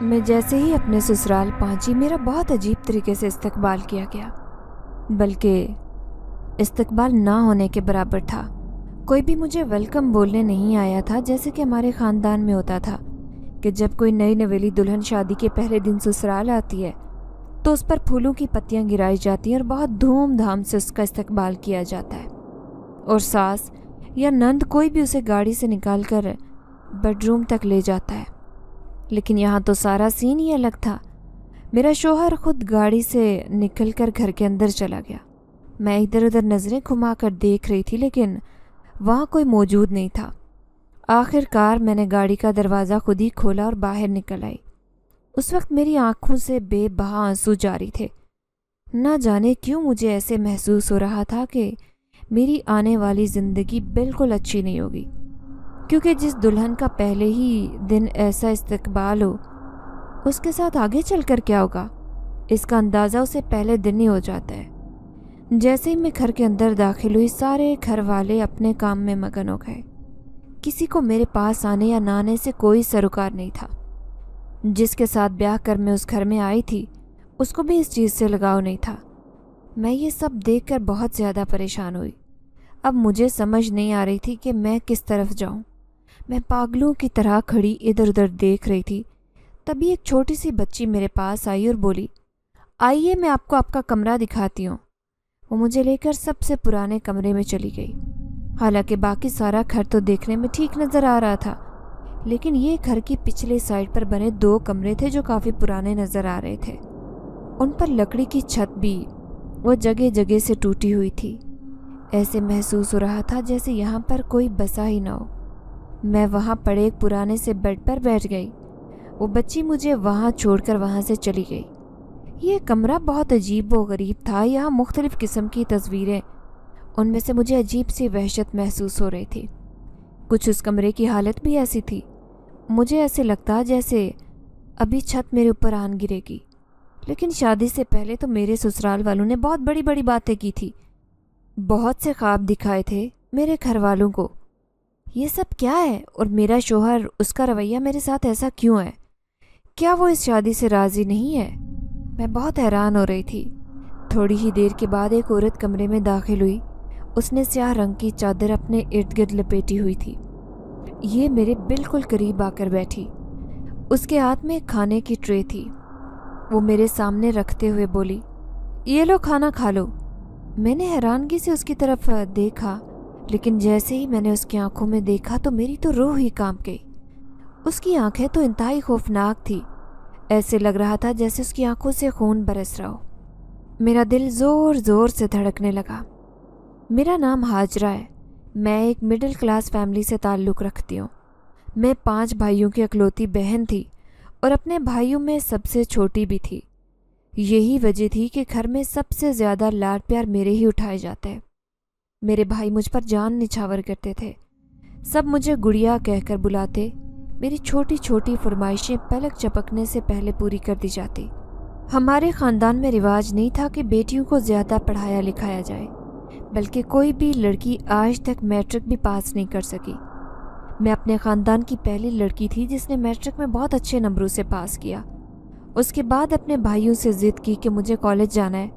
میں جیسے ہی اپنے سسرال پہنچی میرا بہت عجیب طریقے سے استقبال کیا گیا، بلکہ استقبال نہ ہونے کے برابر تھا۔ کوئی بھی مجھے ویلکم بولنے نہیں آیا تھا، جیسے کہ ہمارے خاندان میں ہوتا تھا کہ جب کوئی نئی نویلی دلہن شادی کے پہلے دن سسرال آتی ہے تو اس پر پھولوں کی پتیاں گرائی جاتی ہیں اور بہت دھوم دھام سے اس کا استقبال کیا جاتا ہے، اور ساس یا نند کوئی بھی اسے گاڑی سے نکال کر بیڈ روم تک لے جاتا ہے۔ لیکن یہاں تو سارا سین ہی الگ تھا۔ میرا شوہر خود گاڑی سے نکل کر گھر کے اندر چلا گیا۔ میں ادھر ادھر نظریں گھما کر دیکھ رہی تھی، لیکن وہاں کوئی موجود نہیں تھا۔ آخر کار میں نے گاڑی کا دروازہ خود ہی کھولا اور باہر نکل آئی۔ اس وقت میری آنکھوں سے بے بہا آنسو جاری تھے۔ نہ جانے کیوں مجھے ایسے محسوس ہو رہا تھا کہ میری آنے والی زندگی بالکل اچھی نہیں ہوگی، کیونکہ جس دلہن کا پہلے ہی دن ایسا استقبال ہو، اس کے ساتھ آگے چل کر کیا ہوگا، اس کا اندازہ اسے پہلے دن ہی ہو جاتا ہے۔ جیسے ہی میں گھر کے اندر داخل ہوئی، سارے گھر والے اپنے کام میں مگن ہو گئے۔ کسی کو میرے پاس آنے یا نہ آنے سے کوئی سروکار نہیں تھا۔ جس کے ساتھ بیاہ کر میں اس گھر میں آئی تھی، اس کو بھی اس چیز سے لگاؤ نہیں تھا۔ میں یہ سب دیکھ کر بہت زیادہ پریشان ہوئی۔ اب مجھے سمجھ نہیں آ رہی تھی کہ میں کس طرف جاؤں۔ میں پاگلوں کی طرح کھڑی ادھر ادھر دیکھ رہی تھی۔ تبھی ایک چھوٹی سی بچی میرے پاس آئی اور بولی، آئیے میں آپ کو آپ کا کمرہ دکھاتی ہوں۔ وہ مجھے لے کر سب سے پرانے کمرے میں چلی گئی۔ حالانکہ باقی سارا گھر تو دیکھنے میں ٹھیک نظر آ رہا تھا، لیکن یہ گھر کی پچھلے سائڈ پر بنے 2 کمرے تھے جو کافی پرانے نظر آ رہے تھے۔ ان پر لکڑی کی چھت بھی وہ جگہ جگہ سے ٹوٹی ہوئی تھی۔ ایسے محسوس ہو رہا تھا جیسے یہاں پر کوئی بسا ہی نہ ہو۔ میں وہاں پڑے ایک پرانے سے بیڈ پر بیٹھ گئی۔ وہ بچی مجھے وہاں چھوڑ کر وہاں سے چلی گئی۔ یہ کمرہ بہت عجیب و غریب تھا۔ یہاں مختلف قسم کی تصویریں، ان میں سے مجھے عجیب سی وحشت محسوس ہو رہی تھی۔ کچھ اس کمرے کی حالت بھی ایسی تھی، مجھے ایسے لگتا جیسے ابھی چھت میرے اوپر آن گرے گی۔ لیکن شادی سے پہلے تو میرے سسرال والوں نے بہت بڑی بڑی باتیں کی تھی، بہت سے خواب دکھائے تھے میرے گھر والوں کو۔ یہ سب کیا ہے؟ اور میرا شوہر، اس کا رویہ میرے ساتھ ایسا کیوں ہے؟ کیا وہ اس شادی سے راضی نہیں ہے؟ میں بہت حیران ہو رہی تھی۔ تھوڑی ہی دیر کے بعد ایک عورت کمرے میں داخل ہوئی۔ اس نے سیاہ رنگ کی چادر اپنے ارد گرد لپیٹی ہوئی تھی۔ یہ میرے بالکل قریب آ کر بیٹھی۔ اس کے ہاتھ میں ایک کھانے کی ٹرے تھی۔ وہ میرے سامنے رکھتے ہوئے بولی، یہ لو کھانا کھا لو۔ میں نے حیرانگی سے اس کی طرف دیکھا، لیکن جیسے ہی میں نے اس کی آنکھوں میں دیکھا تو میری تو روح ہی کانپ گئی۔ اس کی آنکھیں تو انتہائی خوفناک تھی۔ ایسے لگ رہا تھا جیسے اس کی آنکھوں سے خون برس رہا ہو۔ میرا دل زور زور سے دھڑکنے لگا۔ میرا نام ہاجرہ ہے۔ میں ایک مڈل کلاس فیملی سے تعلق رکھتی ہوں۔ میں 5 بھائیوں کی اکلوتی بہن تھی اور اپنے بھائیوں میں سب سے چھوٹی بھی تھی۔ یہی وجہ تھی کہ گھر میں سب سے زیادہ لاڈ پیار میرے ہی اٹھائے جاتے۔ میرے بھائی مجھ پر جان نچھاور کرتے تھے۔ سب مجھے گڑیا کہہ کر بلاتے۔ میری چھوٹی چھوٹی فرمائشیں پلک چپکنے سے پہلے پوری کر دی جاتی۔ ہمارے خاندان میں رواج نہیں تھا کہ بیٹیوں کو زیادہ پڑھایا لکھایا جائے، بلکہ کوئی بھی لڑکی آج تک میٹرک بھی پاس نہیں کر سکی۔ میں اپنے خاندان کی پہلی لڑکی تھی جس نے میٹرک میں بہت اچھے نمبروں سے پاس کیا۔ اس کے بعد اپنے بھائیوں سے ضد کی کہ مجھے کالج جانا ہے۔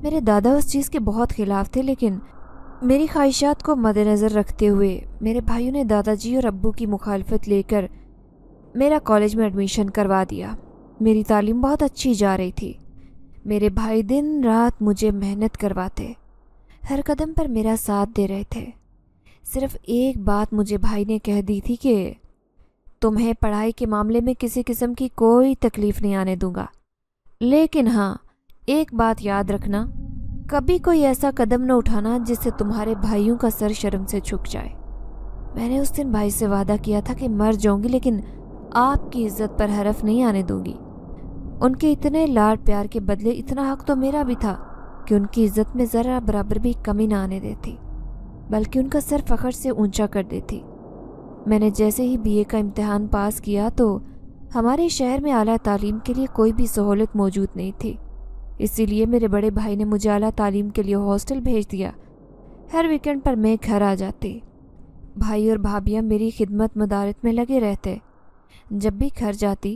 میرے دادا اس چیز کے بہت خلاف تھے، لیکن میری خواہشات کو مد نظر رکھتے ہوئے میرے بھائیوں نے دادا جی اور ابو کی مخالفت لے کر میرا کالج میں ایڈمیشن کروا دیا۔ میری تعلیم بہت اچھی جا رہی تھی۔ میرے بھائی دن رات مجھے محنت کرواتے، ہر قدم پر میرا ساتھ دے رہے تھے۔ صرف ایک بات مجھے بھائی نے کہہ دی تھی کہ تمہیں پڑھائی کے معاملے میں کسی قسم کی کوئی تکلیف نہیں آنے دوں گا، لیکن ہاں ایک بات یاد رکھنا، کبھی کوئی ایسا قدم نہ اٹھانا جس سے تمہارے بھائیوں کا سر شرم سے جھک جائے۔ میں نے اس دن بھائی سے وعدہ کیا تھا کہ مر جاؤں گی لیکن آپ کی عزت پر حرف نہیں آنے دوں گی۔ ان کے اتنے لاڈ پیار کے بدلے اتنا حق تو میرا بھی تھا کہ ان کی عزت میں ذرا برابر بھی کمی نہ آنے دیتی، بلکہ ان کا سر فخر سے اونچا کر دیتی۔ میں نے جیسے ہی BA کا امتحان پاس کیا تو ہمارے شہر میں اعلیٰ تعلیم کے لیے کوئی بھی سہولت موجود نہیں تھی، اسی لیے میرے بڑے بھائی نے مجھے اعلیٰ تعلیم کے لیے ہاسٹل بھیج دیا۔ ہر ویکنڈ پر میں گھر آ جاتی۔ بھائی اور بھابیاں میری خدمت مدارت میں لگے رہتے۔ جب بھی گھر جاتی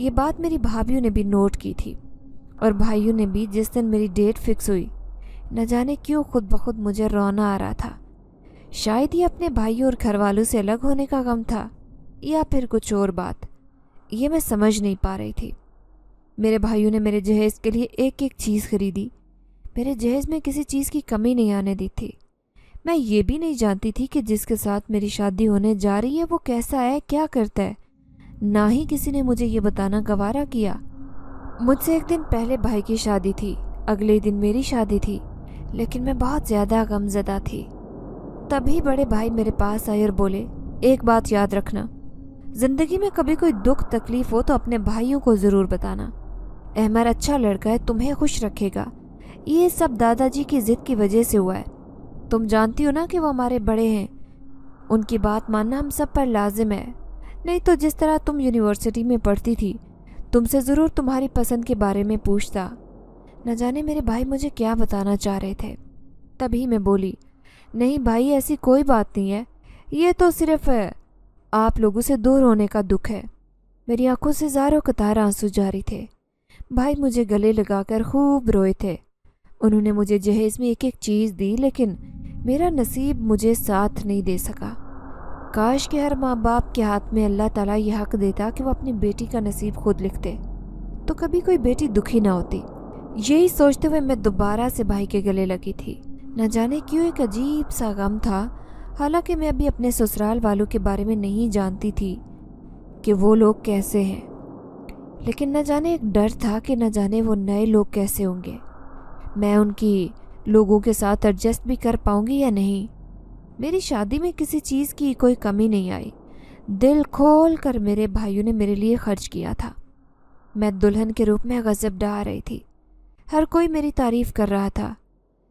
یہ بات میری بھابھیوں نے بھی نوٹ کی تھی اور بھائیوں نے بھی. جس دن میری ڈیٹ فکس ہوئی نہ جانے کیوں خود بخود مجھے رونا آ رہا تھا. شاید یہ اپنے بھائیوں اور گھر والوں سے الگ ہونے کا غم تھا یا پھر کچھ اور بات. یہ میں سمجھ نہیں پا رہی تھی. میرے بھائیوں نے میرے جہیز کے لیے ایک ایک چیز خریدی. میرے جہیز میں کسی چیز کی کمی نہیں آنے دی تھی. میں یہ بھی نہیں جانتی تھی کہ جس کے ساتھ میری شادی ہونے جا رہی ہے وہ کیسا ہے, کیا کرتا ہے. نہ ہی کسی نے مجھے یہ بتانا گوارا کیا. مجھ سے ایک دن پہلے بھائی کی شادی تھی, اگلے دن میری شادی تھی, لیکن میں بہت زیادہ غم زدہ تھی. تبھی بڑے بھائی میرے پاس آئے اور بولے, ایک بات یاد رکھنا, زندگی میں کبھی کوئی دکھ تکلیف ہو تو اپنے بھائیوں کو ضرور بتانا. احمد اچھا لڑکا ہے, تمہیں خوش رکھے گا. یہ سب دادا جی کی ضد کی وجہ سے ہوا ہے. تم جانتی ہو نا کہ وہ ہمارے بڑے ہیں, ان کی بات ماننا ہم سب پر لازم ہے. نہیں تو جس طرح تم یونیورسٹی میں پڑھتی تھی تم سے ضرور تمہاری پسند کے بارے میں پوچھتا. نہ جانے میرے بھائی مجھے کیا بتانا چاہ رہے تھے. تبھی میں بولی, نہیں بھائی ایسی کوئی بات نہیں ہے, یہ تو صرف آپ لوگوں سے دور ہونے کا دکھ ہے. میری آنکھوں سے زاروں قطار آنسو جاری تھے. بھائی مجھے گلے لگا کر خوب روئے تھے. انہوں نے مجھے جہیز میں ایک ایک چیز دی, لیکن میرا نصیب مجھے ساتھ نہیں دے سکا. کاش کہ ہر ماں باپ کے ہاتھ میں اللہ تعالیٰ یہ حق دیتا کہ وہ اپنی بیٹی کا نصیب خود لکھتے, تو کبھی کوئی بیٹی دکھی نہ ہوتی. یہی سوچتے ہوئے میں دوبارہ سے بھائی کے گلے لگی تھی. نہ جانے کیوں ایک عجیب سا غم تھا. حالانکہ میں ابھی اپنے سسرال والوں کے بارے میں نہیں جانتی تھی کہ وہ لوگ کیسے ہیں, لیکن نہ جانے ایک ڈر تھا کہ نہ جانے وہ نئے لوگ کیسے ہوں گے. میں ان کی لوگوں کے ساتھ ایڈجسٹ بھی کر پاؤں گی یا نہیں. میری شادی میں کسی چیز کی کوئی کمی نہیں آئی. دل کھول کر میرے بھائیوں نے میرے لیے خرچ کیا تھا. میں دلہن کے روپ میں غضب ڈھا رہی تھی. ہر کوئی میری تعریف کر رہا تھا,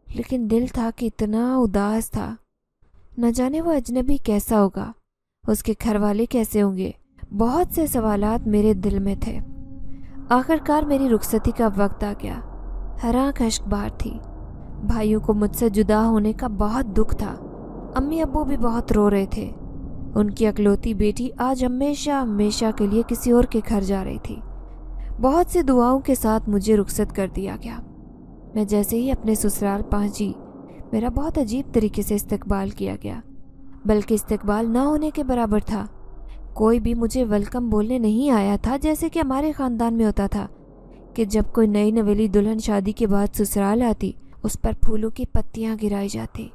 لیکن دل تھا کہ اتنا اداس تھا. نہ جانے وہ اجنبی کیسا ہوگا, اس کے گھر والے کیسے ہوں گے. بہت سے سوالات میرے دل میں تھے. آخر کار میری رخصتی کا وقت آ گیا. ہر آنکھ اشک بار تھی. بھائیوں کو مجھ سے جدا ہونے کا بہت دکھ تھا. امی ابو بھی بہت رو رہے تھے. ان کی اکلوتی بیٹی آج ہمیشہ ہمیشہ کے لیے کسی اور کے گھر جا رہی تھی. بہت سی دعاؤں کے ساتھ مجھے رخصت کر دیا گیا. میں جیسے ہی اپنے سسرال پہنچی میرا بہت عجیب طریقے سے استقبال کیا گیا, بلکہ استقبال نہ ہونے کے برابر تھا. کوئی بھی مجھے ویلکم بولنے نہیں آیا تھا, جیسے کہ ہمارے خاندان میں ہوتا تھا کہ جب کوئی نئی نویلی دلہن شادی کے بعد سسرال آتی اس پر پھولوں کی پتیاں گرائی جاتی.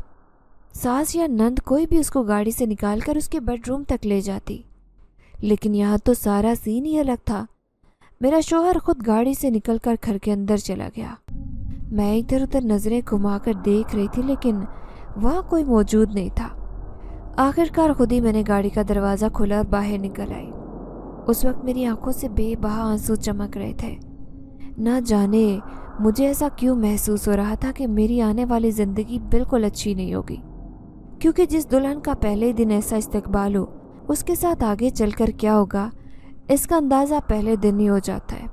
ساس یا نند کوئی بھی اس کو گاڑی سے نکال کر اس کے بیڈ روم تک لے جاتی. لیکن یہاں تو سارا سین ہی الگ تھا. میرا شوہر خود گاڑی سے نکل کر گھر کے اندر چلا گیا. میں ادھر ادھر نظریں گھما کر دیکھ رہی تھی, لیکن وہاں کوئی موجود نہیں تھا. آخر کار خود ہی میں نے گاڑی کا دروازہ کھولا اور باہر نکل آئی. اس وقت میری آنکھوں سے بے بہا آنسو چمک رہے تھے. نہ جانے مجھے ایسا کیوں محسوس ہو رہا تھا کہ میری آنے والی زندگی بالکل اچھی نہیں ہوگی, کیونکہ جس دلہن کا پہلے دن ایسا استقبال ہو اس کے ساتھ آگے چل کر کیا ہوگا اس کا اندازہ پہلے دن ہی ہو جاتا ہے.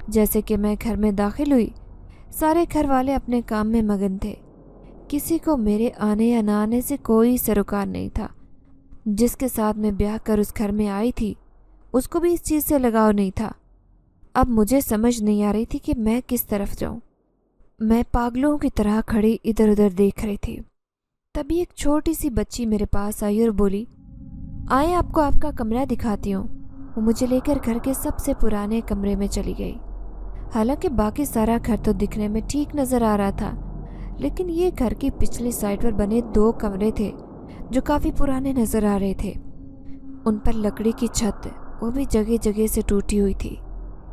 جیسے کہ میں گھر میں داخل ہوئی, سارے گھر والے اپنے کام میں مگن تھے. کسی کو میرے آنے یا نہ آنے سے کوئی سروکار نہیں تھا. جس کے ساتھ میں بیاہ کر اس گھر میں آئی تھی اس کو بھی اس چیز سے لگاؤ نہیں تھا. اب مجھے سمجھ نہیں آ رہی تھی کہ میں کس طرف جاؤں. میں پاگلوں کی طرح کھڑی ادھر ادھر دیکھ رہی تھی. تبھی ایک چھوٹی سی بچی میرے پاس آئی اور بولی, آئے آپ کو آپ کا کمرہ دکھاتی ہوں. وہ مجھے لے کر گھر کے سب سے پرانے کمرے میں چلی گئی. حالانکہ باقی سارا گھر تو دکھنے میں ٹھیک نظر آ رہا تھا, لیکن یہ گھر کی پچھلی سائڈ پر بنے 2 کمرے تھے جو کافی پرانے نظر آ رہے تھے. ان پر لکڑی کی چھت, وہ بھی جگہ جگہ سے ٹوٹی ہوئی تھی.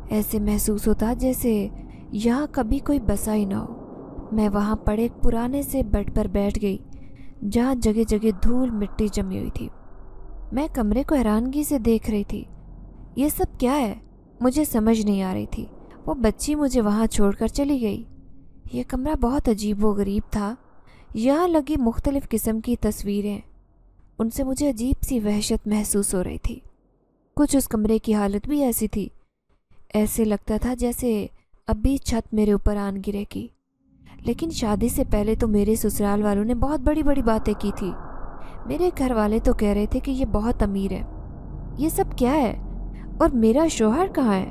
ایسے محسوس ہوتا جیسے یہاں کبھی کوئی بسا ہی نہ ہو. میں وہاں پڑے ایک پرانے سے بیڈ پر بیٹھ گئی جہاں جگہ جگہ دھول مٹی جمی ہوئی تھی. میں کمرے کو حیرانگی سے دیکھ رہی تھی. یہ سب کیا ہے مجھے سمجھ نہیں آ رہی تھی. وہ بچی مجھے وہاں چھوڑ کر چلی گئی. یہ کمرہ بہت عجیب و غریب تھا. یہاں لگی مختلف قسم کی تصویریں, ان سے مجھے عجیب سی وحشت محسوس ہو رہی تھی. کچھ اس کمرے کی حالت بھی ایسی تھی, ایسے لگتا تھا جیسے اب بھی چھت میرے اوپر آن گرے گی. لیکن شادی سے پہلے تو میرے سسرال والوں نے بہت بڑی بڑی باتیں کی تھی. میرے گھر والے تو کہہ رہے تھے کہ یہ بہت امیر ہے. یہ سب کیا ہے اور میرا شوہر کہاں ہے؟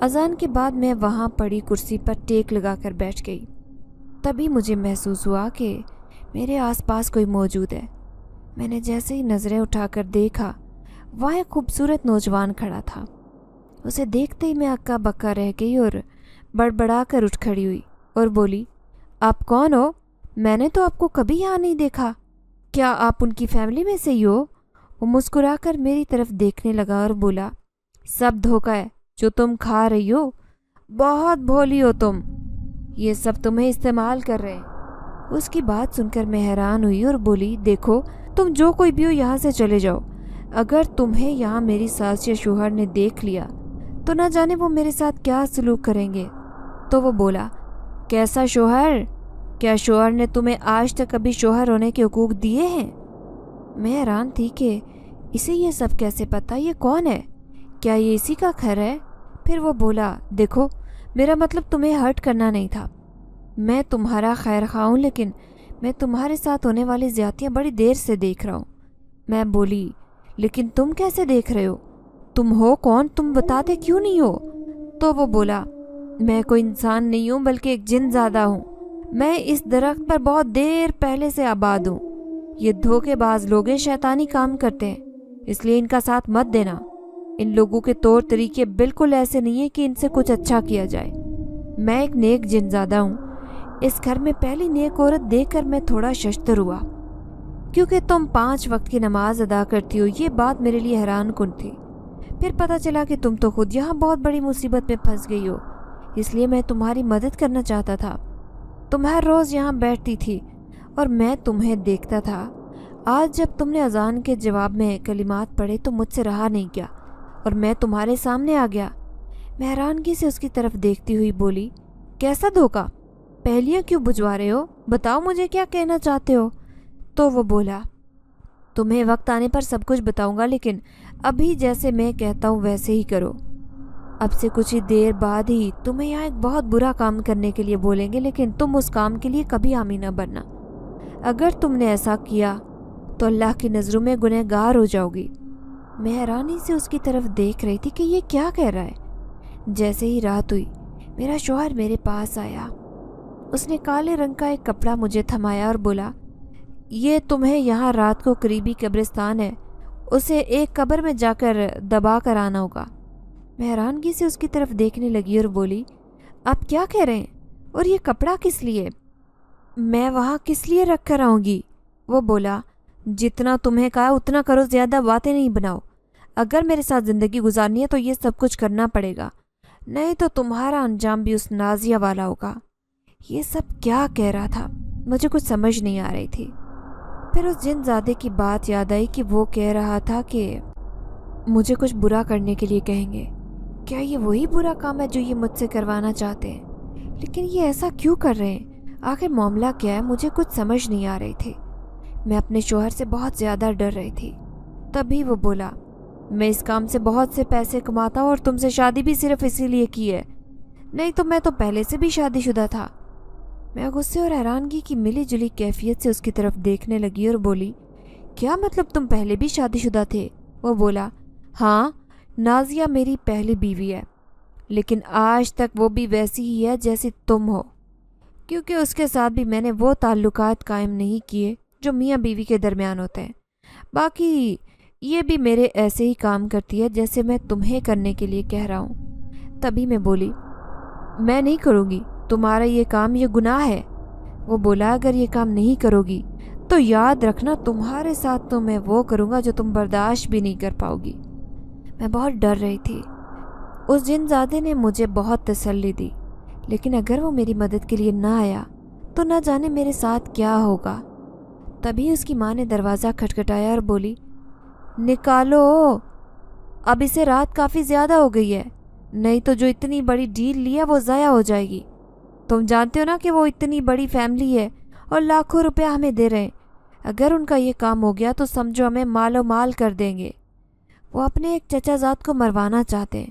اذان کے بعد میں وہاں پڑی کرسی پر ٹیک لگا کر بیٹھ گئی۔ تبھی مجھے محسوس ہوا کہ میرے آس پاس کوئی موجود ہے۔ میں نے جیسے ہی نظریں اٹھا کر دیکھا، وہاں ایک خوبصورت نوجوان کھڑا تھا۔ اسے دیکھتے ہی میں اکا بکا رہ گئی اور بڑبڑا کر اٹھ کھڑی ہوئی اور بولی، آپ کون ہو؟ میں نے تو آپ کو کبھی یہاں نہیں دیکھا۔ کیا آپ ان کی فیملی میں سے ہی ہو؟ وہ مسکرا کر میری طرف دیکھنے لگا اور بولا، سب دھوکہ ہے جو تم کھا رہی ہو، بہت بھولی ہو تم، یہ سب تمہیں استعمال کر رہے ہیں۔ اس کی بات سن کر میں حیران ہوئی اور بولی، دیکھو تم جو کوئی بھی ہو یہاں سے چلے جاؤ، اگر تمہیں یہاں میری ساس یا شوہر نے دیکھ لیا تو نہ جانے وہ میرے ساتھ کیا سلوک کریں گے۔ تو وہ بولا، کیسا شوہر؟ کیا شوہر نے تمہیں آج تک کبھی شوہر ہونے کے حقوق دیے ہیں؟ میں حیران تھی کہ اسے یہ سب کیسے پتا، یہ کون ہے، کیا یہ اسی کا گھر ہے؟ پھر وہ بولا، دیکھو میرا مطلب تمہیں ہرٹ کرنا نہیں تھا، میں تمہارا خیر خواہ ہوں، لیکن میں تمہارے ساتھ ہونے والی زیادتیاں بڑی دیر سے دیکھ رہا ہوں۔ میں بولی، لیکن تم کیسے دیکھ رہے ہو؟ تم ہو کون؟ تم بتاتے کیوں نہیں ہو؟ تو وہ بولا، میں کوئی انسان نہیں ہوں بلکہ ایک جن زادہ ہوں، میں اس درخت پر بہت دیر پہلے سے آباد ہوں۔ یہ دھوکے باز لوگ ہیں، شیطانی کام کرتے ہیں، اس لیے ان کا ساتھ مت دینا۔ ان لوگوں کے طور طریقے بالکل ایسے نہیں ہیں کہ ان سے کچھ اچھا کیا جائے۔ میں ایک نیک جن زادہ ہوں۔ اس گھر میں پہلی نیک عورت دیکھ کر میں تھوڑا ششدر ہوا، کیونکہ تم 5 وقت کی نماز ادا کرتی ہو، یہ بات میرے لیے حیران کن تھی۔ پھر پتہ چلا کہ تم تو خود یہاں بہت بڑی مصیبت میں پھنس گئی ہو، اس لیے میں تمہاری مدد کرنا چاہتا تھا۔ تم ہر روز یہاں بیٹھتی تھی اور میں تمہیں دیکھتا تھا۔ آج جب تم نے اذان کے جواب میں کلمات پڑھے تو مجھ سے رہا نہیں گیا اور میں تمہارے سامنے آ گیا۔ میں حیرانگی سے اس کی طرف دیکھتی ہوئی بولی، کیسا دھوکہ؟ پہلیاں کیوں بجھوا رہے ہو؟ بتاؤ مجھے کیا کہنا چاہتے ہو؟ تو وہ بولا، تمہیں وقت آنے پر سب کچھ بتاؤں گا، لیکن ابھی جیسے میں کہتا ہوں ویسے ہی کرو۔ اب سے کچھ ہی دیر بعد ہی تمہیں یہاں ایک بہت برا کام کرنے کے لیے بولیں گے، لیکن تم اس کام کے لیے کبھی حامی نہ بننا۔ اگر تم نے ایسا کیا تو اللہ کی نظروں میں گنہگار ہو جاؤ گی۔ میں حیرانی سے اس کی طرف دیکھ رہی تھی کہ یہ کیا کہہ رہا ہے۔ جیسے ہی رات ہوئی، میرا شوہر میرے پاس آیا۔ اس نے کالے رنگ کا ایک کپڑا مجھے تھمایا اور بولا، یہ تمہیں یہاں رات کو قریبی قبرستان ہے، اسے ایک قبر میں جا کر دبا کر آنا ہوگا۔ میں حیرانگی سے اس کی طرف دیکھنے لگی اور بولی، آپ کیا کہہ رہے ہیں؟ اور یہ کپڑا کس لیے؟ میں وہاں کس لیے رکھ کر آؤں گی؟ وہ بولا، جتنا تمہیں کہا اتنا کرو، زیادہ باتیں نہیں بناؤ۔ اگر میرے ساتھ زندگی گزارنی ہے تو یہ سب کچھ کرنا پڑے گا، نہیں تو تمہارا انجام بھی اس نازیہ والا ہوگا۔ یہ سب کیا کہہ رہا تھا؟ مجھے کچھ سمجھ نہیں آ رہی تھی۔ پھر اس جن زادے کی بات یاد آئی کہ وہ کہہ رہا تھا کہ مجھے کچھ برا کرنے کے لیے کہیں گے۔ کیا یہ وہی برا کام ہے جو یہ مجھ سے کروانا چاہتے ہیں؟ لیکن یہ ایسا کیوں کر رہے ہیں؟ آخر معاملہ کیا ہے؟ مجھے کچھ سمجھ نہیں آ رہی تھی۔ میں اپنے شوہر سے بہت زیادہ ڈر رہی تھی۔ تبھی وہ بولا، میں اس کام سے بہت سے پیسے کماتا ہوں اور تم سے شادی بھی صرف اسی لیے کی ہے، نہیں تو میں تو پہلے سے بھی شادی شدہ تھا۔ میں غصے اور حیرانگی کی ملی جلی کیفیت سے اس کی طرف دیکھنے لگی اور بولی، کیا مطلب تم پہلے بھی شادی شدہ تھے؟ وہ بولا، ہاں، نازیہ میری پہلی بیوی ہے، لیکن آج تک وہ بھی ویسی ہی ہے جیسی تم ہو، کیونکہ اس کے ساتھ بھی میں نے وہ تعلقات قائم نہیں کیے جو میاں بیوی کے درمیان ہوتے ہیں۔ باقی یہ بھی میرے ایسے ہی کام کرتی ہے جیسے میں تمہیں کرنے کے لیے کہہ رہا ہوں۔ تبھی میں بولی، میں نہیں کروں گی تمہارا یہ کام، یہ گناہ ہے۔ وہ بولا، اگر یہ کام نہیں کرو گی تو یاد رکھنا تمہارے ساتھ تو میں وہ کروں گا جو تم برداشت بھی نہیں کر پاؤ گی۔ میں بہت ڈر رہی تھی۔ اس جن زادے نے مجھے بہت تسلی دی، لیکن اگر وہ میری مدد کے لیے نہ آیا تو نہ جانے میرے ساتھ کیا ہوگا۔ تبھی اس کی ماں نے دروازہ کھٹکھٹایا اور بولی، نکالو، اب اسے رات کافی زیادہ ہو گئی ہے، نہیں تو جو اتنی بڑی ڈیل لی ہے وہ ضائع ہو جائے گی۔ تم جانتے ہو نا کہ وہ اتنی بڑی فیملی ہے اور لاکھوں روپے ہمیں دے رہے ہیں، اگر ان کا یہ کام ہو گیا تو سمجھو ہمیں مال و مال کر دیں گے۔ وہ اپنے ایک چچا زاد کو مروانا چاہتے ہیں،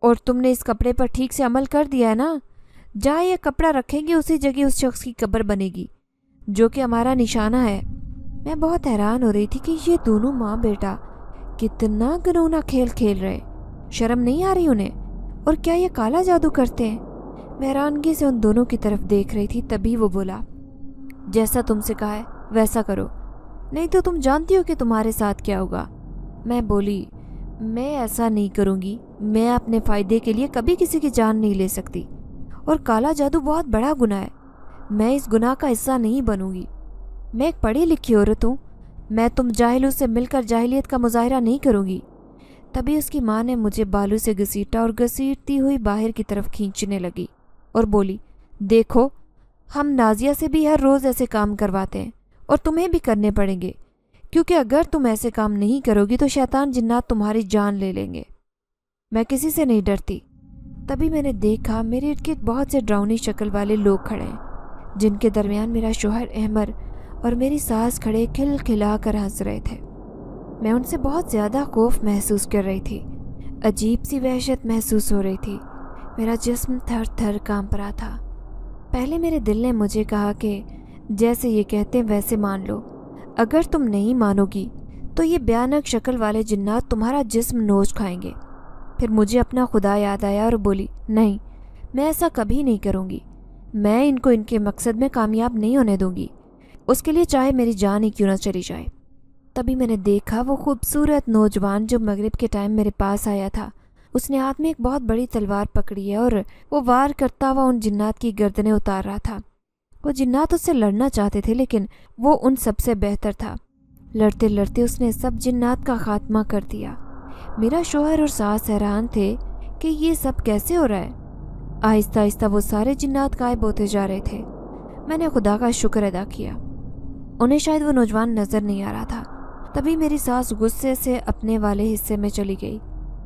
اور تم نے اس کپڑے پر ٹھیک سے عمل کر دیا ہے نا؟ جہاں یہ کپڑا رکھیں گے اسی جگہ اس شخص کی قبر بنے گی جو کہ ہمارا نشانہ ہے۔ میں بہت حیران ہو رہی تھی کہ یہ دونوں ماں بیٹا کتنا گنونا کھیل کھیل رہے، شرم نہیں آ رہی انہیں؟ اور کیا یہ کالا جادو کرتے ہیں؟ میں حیرانگی سے ان دونوں کی طرف دیکھ رہی تھی، تبھی وہ بولا، جیسا تم سے کہا ہے ویسا کرو، نہیں تو تم جانتی ہو کہ تمہارے ساتھ کیا ہوگا۔ میں بولی، میں ایسا نہیں کروں گی، میں اپنے فائدے کے لیے کبھی کسی کی جان نہیں لے سکتی، اور کالا جادو بہت بڑا گناہ ہے، میں اس گناہ کا حصہ نہیں بنوں گی۔ میں ایک پڑھی لکھی عورت ہوں، میں تم جاہلوں سے مل کر جاہلیت کا مظاہرہ نہیں کروں گی۔ تبھی اس کی ماں نے مجھے بالوں سے گھسیٹا اور گھسیٹتی ہوئی باہر کی طرف کھینچنے لگی اور بولی، دیکھو ہم نازیہ سے بھی ہر روز ایسے کام کرواتے ہیں اور تمہیں بھی کرنے پڑیں گے، کیونکہ اگر تم ایسے کام نہیں کرو گی تو شیطان جنات تمہاری جان لے لیں گے۔ میں کسی سے نہیں ڈرتی۔ تبھی میں نے دیکھا میرے ارد گرد بہت سے ڈراؤنی شکل والے لوگ کھڑے ہیں، جن کے درمیان میرا شوہر احمر اور میری ساس کھڑے کھل کھلا کر ہنس رہے تھے۔ میں ان سے بہت زیادہ خوف محسوس کر رہی تھی، عجیب سی وحشت محسوس ہو رہی تھی، میرا جسم تھر تھر کانپ رہا تھا۔ پہلے میرے دل نے مجھے کہا کہ جیسے یہ کہتے ہیں ویسے مان لو، اگر تم نہیں مانو گی تو یہ بھیانک شکل والے جنات تمہارا جسم نوچ کھائیں گے۔ پھر مجھے اپنا خدا یاد آیا اور بولی، نہیں، میں ایسا کبھی نہیں کروں گی، میں ان کو ان کے مقصد میں کامیاب نہیں ہونے دوں گی، اس کے لیے چاہے میری جان ہی کیوں نہ چلی جائے۔ تبھی میں نے دیکھا وہ خوبصورت نوجوان جو مغرب کے ٹائم میرے پاس آیا تھا، اس نے ہاتھ میں ایک بہت بڑی تلوار پکڑی ہے اور وہ وار کرتا ہوا ان جنات کی گردنیں اتار رہا تھا۔ وہ جنات اس سے لڑنا چاہتے تھے لیکن وہ ان سب سے بہتر تھا۔ لڑتے لڑتے اس نے سب جنات کا خاتمہ کر دیا۔ میرا شوہر اور ساس حیران تھے کہ یہ سب کیسے ہو رہا ہے۔ آہستہ آہستہ وہ سارے جنات غائب ہوتے جا رہے تھے۔ میں نے خدا کا شکر ادا کیا، انہیں شاید وہ نوجوان نظر نہیں آ رہا تھا۔ تبھی میری ساس غصے سے اپنے والے حصے میں چلی گئی۔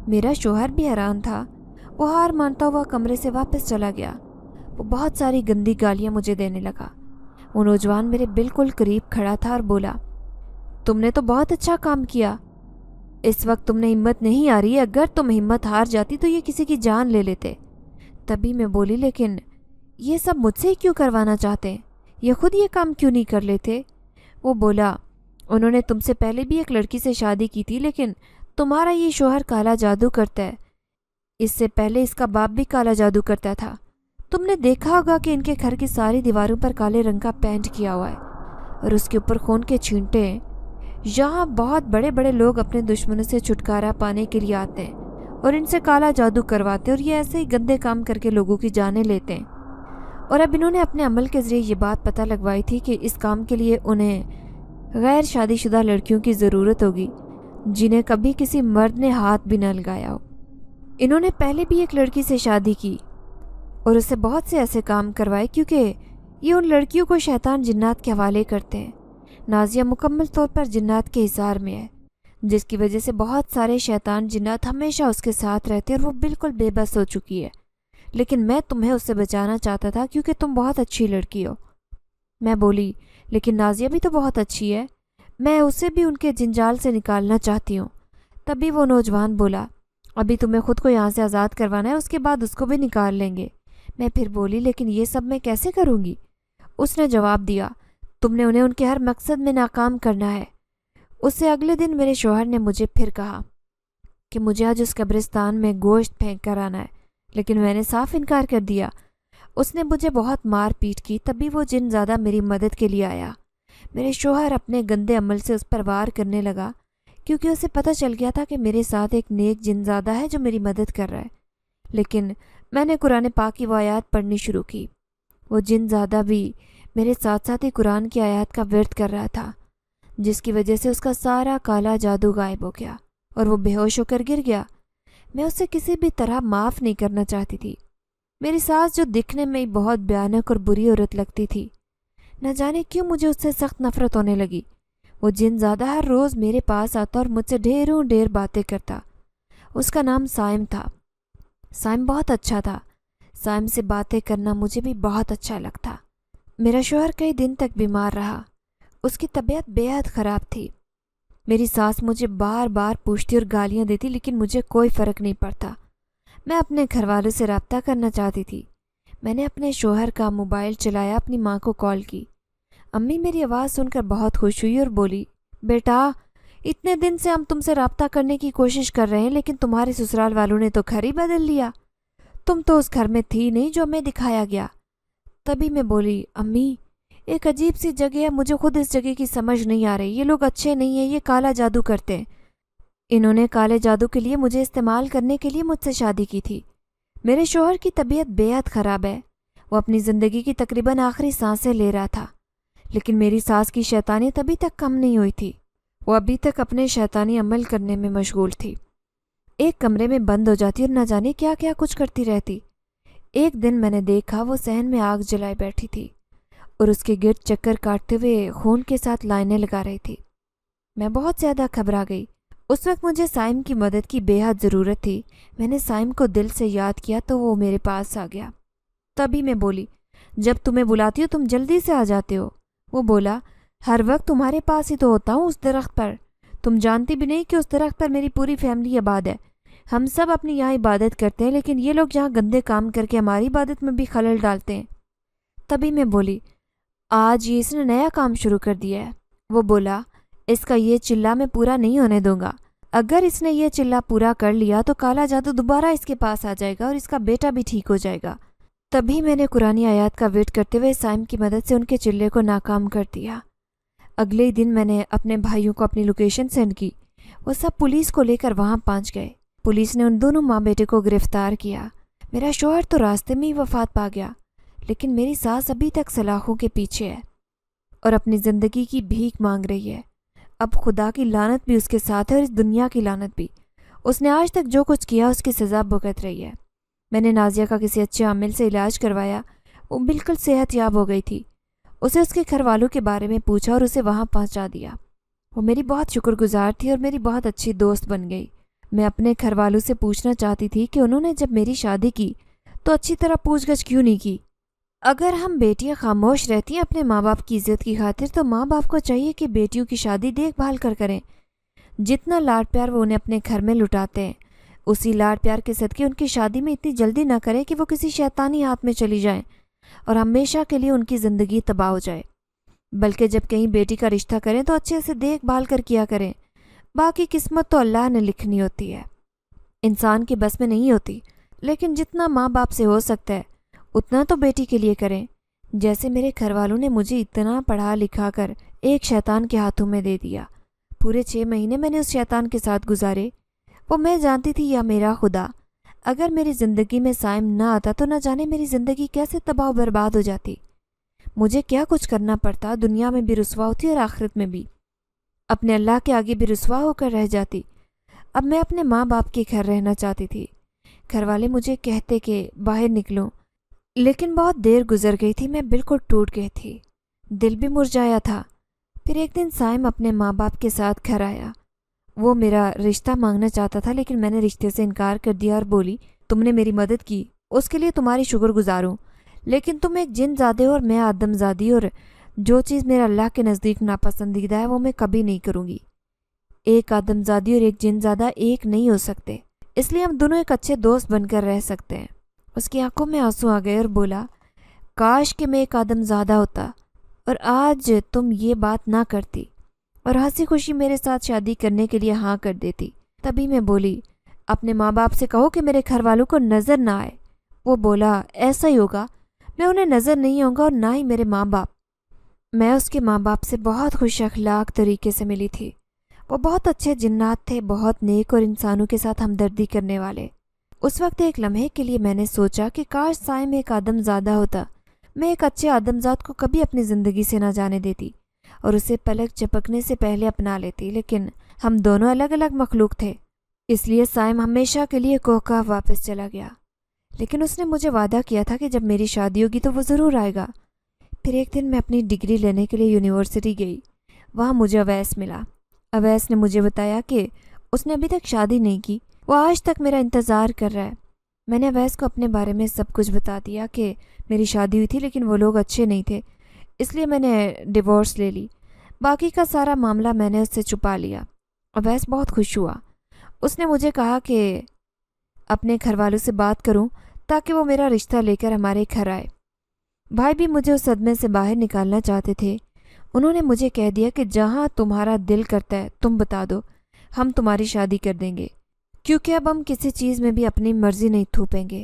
میرا شوہر بھی حیران تھا، وہ ہار مانتا ہوا کمرے سے واپس چلا گیا۔ وہ بہت ساری گندی گالیاں مجھے دینے لگا۔ وہ نوجوان میرے بالکل قریب کھڑا تھا اور بولا، تم نے تو بہت اچھا کام کیا، اس وقت تم نے ہمت نہیں آ رہی، اگر تم ہمت ہار جاتی تو یہ کسی کی جان لے لیتے۔ تبھی میں بولی، لیکن یہ سب مجھ سے کیوں کروانا چاہتے ہیں، یہ خود یہ کام کیوں نہیں کر لیتے؟ وہ بولا، انہوں نے تم سے پہلے بھی ایک لڑکی سے شادی کی تھی، لیکن تمہارا یہ شوہر کالا جادو کرتا ہے، اس سے پہلے اس کا باپ بھی کالا جادو کرتا تھا۔ تم نے دیکھا ہوگا کہ ان کے گھر کی ساری دیواروں پر کالے رنگ کا پینٹ کیا ہوا ہے اور اس کے اوپر خون کے چھینٹے ہیں۔ یہاں بہت بڑے بڑے لوگ اپنے دشمنوں سے چھٹکارا پانے کے لیے آتے ہیں اور ان سے کالا جادو کرواتے ہیں، اور یہ ایسے ہی گندے کام کر کے لوگوں کی جانیں لیتے ہیں۔ اور اب انہوں نے اپنے عمل کے ذریعے یہ بات پتہ لگوائی تھی کہ اس کام کے لیے انہیں غیر شادی شدہ لڑکیوں کی ضرورت ہوگی جنہیں کبھی کسی مرد نے ہاتھ بھی نہ لگایا ہو۔ انہوں نے پہلے بھی ایک لڑکی سے شادی کی اور اس سے بہت سے ایسے کام کروائے، کیونکہ یہ ان لڑکیوں کو شیطان جنات کے حوالے کرتے ہیں۔ نازیہ مکمل طور پر جنات کے حصار میں ہے، جس کی وجہ سے بہت سارے شیطان جنات ہمیشہ اس کے ساتھ رہتے ہیں اور وہ بالکل بے بس ہو چکی ہے۔ لیکن میں تمہیں اس سے بچانا چاہتا تھا کیونکہ تم بہت اچھی لڑکی ہو۔ میں بولی، لیکن نازیہ بھی تو بہت اچھی ہے، میں اسے بھی ان کے جنجال سے نکالنا چاہتی ہوں۔ تبھی وہ نوجوان بولا، ابھی تمہیں خود کو یہاں سے آزاد کروانا ہے، اس کے بعد اس کو بھی نکال لیں گے۔ میں پھر بولی، لیکن یہ سب میں کیسے کروں گی؟ اس نے جواب دیا، تم نے انہیں ان کے ہر مقصد میں ناکام کرنا ہے۔ اس سے اگلے دن میرے شوہر نے مجھے پھر کہا کہ مجھے آج اس قبرستان میں گوشت پھینک کر آنا ہے، لیکن میں نے صاف انکار کر دیا۔ اس نے مجھے بہت مار پیٹ کی۔ تبھی وہ جن زیادہ میری مدد کے لیے آیا۔ میرے شوہر اپنے گندے عمل سے اس پر وار کرنے لگا، کیونکہ اسے پتہ چل گیا تھا کہ میرے ساتھ ایک نیک جن زیادہ ہے جو میری مدد کر رہا ہے۔ لیکن میں نے قرآن پاک کی وہ آیات پڑھنی شروع کی۔ وہ جن زیادہ بھی میرے ساتھ ساتھ ہی قرآن کی آیات کا ورد کر رہا تھا، جس کی وجہ سے اس کا سارا کالا جادو غائب ہو گیا اور وہ بے ہوش ہو کر گر گیا۔ میں اسے کسی بھی طرح معاف نہیں کرنا چاہتی تھی۔ میری ساس جو دکھنے میں بہت بھیانک اور بری عورت لگتی تھی، نہ جانے کیوں مجھے اس سے سخت نفرت ہونے لگی۔ وہ جن زیادہ ہر روز میرے پاس آتا اور مجھ سے ڈھیروں ڈھیر باتیں کرتا۔ اس کا نام سائم تھا۔ سائم بہت اچھا تھا۔ سائم سے باتیں کرنا مجھے بھی بہت اچھا لگتا۔ میرا شوہر کئی دن تک بیمار رہا، اس کی طبیعت بے حد خراب تھی۔ میری ساس مجھے بار بار پوچھتی اور گالیاں دیتی، لیکن مجھے کوئی فرق نہیں پڑتا۔ میں اپنے گھر والوں سے رابطہ کرنا چاہتی تھی۔ میں نے اپنے شوہر کا موبائل چلایا، اپنی ماں کو کال کی۔ امی میری آواز سن کر بہت خوش ہوئی اور بولی، بیٹا، اتنے دن سے ہم تم سے رابطہ کرنے کی کوشش کر رہے ہیں، لیکن تمہارے سسرال والوں نے تو گھر ہی بدل لیا۔ تم تو اس گھر میں تھی نہیں جو ہمیں دکھایا گیا۔ تبھی میں بولی، امی ایک عجیب سی جگہ ہے، مجھے خود اس جگہ کی سمجھ نہیں آ رہی، یہ لوگ اچھے نہیں ہیں، یہ کالا جادو کرتے ہیں۔ انہوں نے کالے جادو کے لیے مجھے استعمال کرنے کے لیے مجھ سے شادی کی تھی۔ میرے شوہر کی طبیعت بے حد خراب ہے، وہ اپنی زندگی کی تقریباً آخری سانسیں لے رہا تھا، لیکن میری ساس کی شیطانیت ابھی تک کم نہیں ہوئی تھی، وہ ابھی تک اپنے شیطانی عمل کرنے میں مشغول تھی۔ ایک کمرے میں بند ہو جاتی اور نہ جانے کیا کیا کچھ کرتی رہتی۔ ایک دن میں نے دیکھا وہ صحن میں آگ جلائے بیٹھی تھی اور اس کے گرد چکر کاٹتے ہوئے خون کے ساتھ لائنیں لگا رہی تھی۔ میں بہت زیادہ گھبرا گئی۔ اس وقت مجھے سائم کی مدد کی بے حد ضرورت تھی۔ میں نے سائم کو دل سے یاد کیا تو وہ میرے پاس آ گیا۔ تبھی میں بولی، جب تمہیں بلاتی ہو تم جلدی سے آ جاتے ہو۔ وہ بولا، ہر وقت تمہارے پاس ہی تو ہوتا ہوں اس درخت پر، تم جانتی بھی نہیں کہ اس درخت پر میری پوری فیملی آباد ہے۔ ہم سب اپنی یہاں عبادت کرتے ہیں، لیکن یہ لوگ یہاں گندے کام کر کے ہماری عبادت میں بھی خلل ڈالتے ہیں۔ تبھی میں بولی، آج یہ اس نے نیا کام شروع کر دیا ہے۔ وہ بولا، اس کا یہ چلہ میں پورا نہیں ہونے دوں گا، اگر اس نے یہ چلہ پورا کر لیا تو کالا جادو دوبارہ اس کے پاس آ جائے گا اور اس کا بیٹا بھی ٹھیک ہو جائے گا۔ تبھی میں نے قرآن آیات کا ویٹ کرتے ہوئے سائم کی مدد سے ان کے چلے کو ناکام کر دیا۔ اگلے دن میں نے اپنے بھائیوں کو اپنی لوکیشن سینڈ کی، وہ سب پولیس کو لے کر وہاں پہنچ گئے۔ پولیس نے ان دونوں ماں بیٹے کو گرفتار کیا۔ میرا شوہر تو راستے میں ہی وفات پا گیا، لیکن میری ساس ابھی تک سلاخوں کے پیچھے ہے اور اپنی زندگی کی بھیک مانگ رہی ہے۔ اب خدا کی لعنت بھی اس کے ساتھ ہے اور اس دنیا کی لعنت بھی۔ اس نے آج تک جو کچھ کیا اس کی سزا بھگت رہی ہے۔ میں نے نازیہ کا کسی اچھے عامل سے علاج کروایا، وہ بالکل صحت یاب ہو گئی تھی۔ اسے اس کے گھر والوں کے بارے میں پوچھا اور اسے وہاں پہنچا دیا۔ وہ میری بہت شکر گزار تھی اور میری بہت اچھی دوست بن گئی۔ میں اپنے گھر والوں سے پوچھنا چاہتی تھی کہ انہوں نے جب میری شادی کی تو اچھی طرح پوچھ گچھ کیوں نہیں کی؟ اگر ہم بیٹیاں خاموش رہتی ہیں اپنے ماں باپ کی عزت کی خاطر، تو ماں باپ کو چاہیے کہ بیٹیوں کی شادی دیکھ بھال کر کریں۔ جتنا لاڈ پیار وہ انہیں اپنے گھر میں لٹاتے ہیں، اسی لاڈ پیار کے صدقے ان کی شادی میں اتنی جلدی نہ کریں کہ وہ کسی شیطانی ہاتھ میں چلی جائیں اور ہمیشہ کے لیے ان کی زندگی تباہ ہو جائے۔ بلکہ جب کہیں بیٹی کا رشتہ کریں تو اچھے سے دیکھ بھال کر کیا کریں۔ باقی قسمت تو اللہ نے لکھنی ہوتی ہے، انسان کے بس میں نہیں ہوتی، لیکن جتنا ماں باپ سے ہو سکتا ہے اتنا تو بیٹی کے لیے کریں۔ جیسے میرے گھر والوں نے مجھے اتنا پڑھا لکھا کر ایک شیطان کے ہاتھوں میں دے دیا۔ پورے 6 مہینے میں نے اس شیطان کے ساتھ گزارے۔ وہ میں جانتی تھی یا میرا خدا، اگر میری زندگی میں سائم نہ آتا تو نہ جانے میری زندگی کیسے تباہ و برباد ہو جاتی۔ مجھے کیا کچھ کرنا پڑتا، دنیا میں بھی رسوا ہوتی اور آخرت میں بھی، اپنے اللہ کے آگے بھی رسوا ہو کر رہ جاتی۔ اب میں اپنے ماں باپ کے گھر رہنا چاہتی تھی۔ گھر والے مجھے کہتے کہ باہر نکلوں، لیکن بہت دیر گزر گئی تھی، میں بالکل ٹوٹ گئی تھی، دل بھی مرجھایا تھا۔ پھر ایک دن سائم اپنے ماں باپ کے ساتھ گھر آیا۔ وہ میرا رشتہ مانگنا چاہتا تھا، لیکن میں نے رشتے سے انکار کر دیا اور بولی، تم نے میری مدد کی، اس کے لیے تمہاری شکر گزار ہوں، لیکن تم ایک جن زادے ہو اور میں آدم زادی، اور جو چیز میرا اللہ کے نزدیک ناپسندیدہ ہے وہ میں کبھی نہیں کروں گی۔ ایک آدم زادی اور ایک جن زادہ ایک نہیں ہو سکتے، اس لیے ہم دونوں ایک اچھے دوست بن کر رہ سکتے ہیں۔ اس کی آنکھوں میں آنسو آ گئے اور بولا، کاش کہ میں ایک آدم زادہ ہوتا اور آج تم یہ بات نہ کرتی اور ہنسی خوشی میرے ساتھ شادی کرنے کے لیے ہاں کر دیتی۔ تبھی میں بولی، اپنے ماں باپ سے کہو کہ میرے گھر والوں کو نظر نہ آئے۔ وہ بولا، ایسا ہی ہوگا، میں انہیں نظر نہیں آؤں گا اور نہ ہی میرے ماں باپ۔ میں اس کے ماں باپ سے بہت خوش اخلاق طریقے سے ملی تھی۔ وہ بہت اچھے جنات تھے، بہت نیک اور انسانوں کے ساتھ ہمدردی کرنے والے۔ اس وقت ایک لمحے کے لیے میں نے سوچا کہ کاش سائم ایک آدم زادہ ہوتا، میں ایک اچھے آدم زاد کو کبھی اپنی زندگی سے نہ جانے دیتی اور اسے پلک جھپکنے سے پہلے اپنا لیتی، لیکن ہم دونوں الگ الگ مخلوق تھے، اس لیے سائم ہمیشہ کے لیے کوکا واپس چلا گیا۔ لیکن اس نے مجھے وعدہ کیا تھا کہ جب میری شادی ہوگی تو وہ ضرور آئے گا۔ پھر ایک دن میں اپنی ڈگری لینے کے لیے یونیورسٹی گئی، وہاں مجھے اویس ملا۔ اویس نے مجھے بتایا کہ اس نے ابھی تک شادی نہیں کی، وہ آج تک میرا انتظار کر رہا ہے۔ میں نے اویس کو اپنے بارے میں سب کچھ بتا دیا کہ میری شادی ہوئی تھی لیکن وہ لوگ اچھے نہیں تھے، اس لیے میں نے ڈیورس لے لی۔ باقی کا سارا معاملہ میں نے اس سے چھپا لیا۔ اویس بہت خوش ہوا۔ اس نے مجھے کہا کہ اپنے گھر والوں سے بات کروں تاکہ وہ میرا رشتہ لے کر ہمارے گھر آئے۔ بھائی بھی مجھے اس صدمے سے باہر نکالنا چاہتے تھے۔ انہوں نے مجھے کہہ دیا کہ جہاں تمہارا دل کرتا ہے تم بتا دو، ہم تمہاری شادی کر دیں گے، کیونکہ اب ہم کسی چیز میں بھی اپنی مرضی نہیں تھوپیں گے۔